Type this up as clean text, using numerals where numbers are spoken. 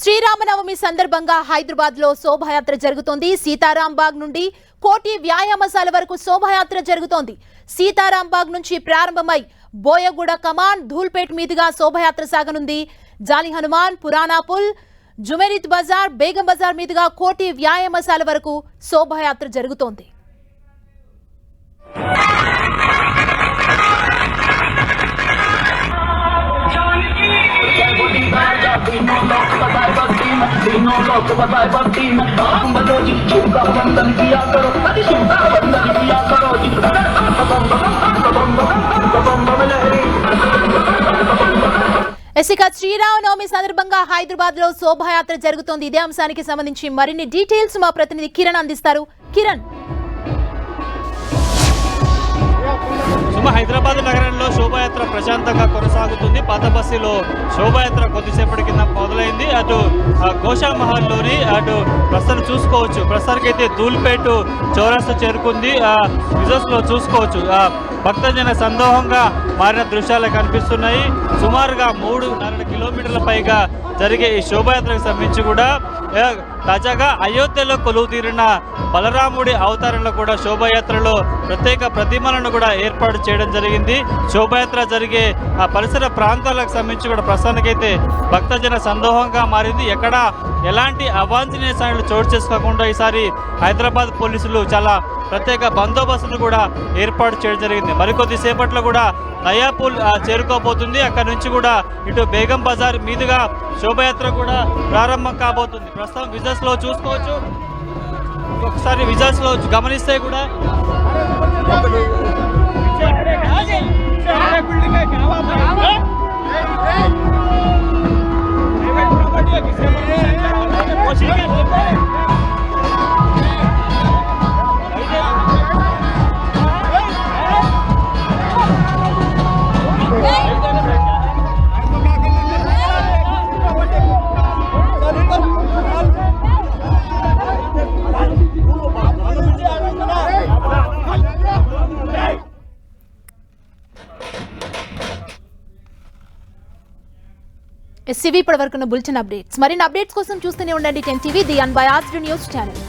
శ్రీరామనవమి సందర్భంగా హైదరాబాద్ లో శోభాయాత్ర జరుగుతోంది. సీతారాంబాగ్ నుండి కోటి వ్యాయామశాల వరకు శోభాయాత్ర జరుగుతోంది. సీతారాంబాగ్ నుంచి ప్రారంభమై బోయగూడ కమాన్ ధూల్పేట్ మీదుగా శోభాయాత్ర సాగనుంది. జాలి హనుమాన్, పురాణాపుల్, జుమేరిత్ బజార్, బేగం బజార్ మీదుగా కోటి వ్యాయామశాల వరకు శోభాయాత్ర జరుగుతోంది. ఇక శ్రీరామనవమి సందర్భంగా హైదరాబాద్ లో శోభాయాత్ర జరుగుతోంది. ఇదే అంశానికి సంబంధించి మరిన్ని డీటెయిల్స్ మా ప్రతినిధి కిరణ్ అందిస్తారు. కిరణ్, హైదరాబాద్ నగరంలో శోభాయాత్ర ప్రశాంతంగా కొనసాగుతుంది. పాత బస్సులో శోభాయాత్ర కొద్దిసేపటి కింద మొదలైంది. అటు గోషామహల్లోని అటు ప్రస్తుతం చూసుకోవచ్చు. ప్రస్తుతానికైతే ధూల్పేట్ చౌరస్తా చేరుకుంది. విజువల్స్ లో చూసుకోవచ్చు భక్తజన సందోహంగా మారిన దృశ్యాలు కనిపిస్తున్నాయి. సుమారుగా 3.5 కిలోమీటర్ల పైగా జరిగే ఈ శోభాయాత్రకు సంబంధించి కూడా తాజాగా అయోధ్యలో కొలువు తీరిన బలరాముడి అవతారంలో కూడా శోభాయాత్రలో ప్రత్యేక ప్రతిమలను కూడా ఏర్పాటు చేయడం జరిగింది. శోభాయాత్ర జరిగే ఆ పరిసర ప్రాంతాలకు సంబంధించి కూడా ప్రస్తుతానికైతే భక్తజన సందోహంగా మారింది. ఎక్కడ ఎలాంటి అవాంఛనీయ సంఘటనలు చోటు చేసుకోకుండా ఈసారి హైదరాబాద్ పోలీసులు చాలా ప్రత్యేక బందోబస్తును కూడా ఏర్పాటు చేయడం జరిగింది. మరికొద్ది సేపట్లో కూడా నయాపూల్ చేరుకోబోతుంది. అక్కడ నుంచి కూడా ఇటు బేగం బజార్ మీదుగా శోభాయాత్ర కూడా ప్రారంభం కాబోతుంది. ప్రస్తుతం విజువల్స్ లో చూసుకోవచ్చు. ఒకసారి విజువల్స్ లో గమనిస్తే కూడా ఇప్పటి వరకు బులెటిన్ అప్డేట్స్. మరిన్ని అప్డేట్స్ కోసం చూస్తూనే ఉండండి 10 TV, the unbiased news channel.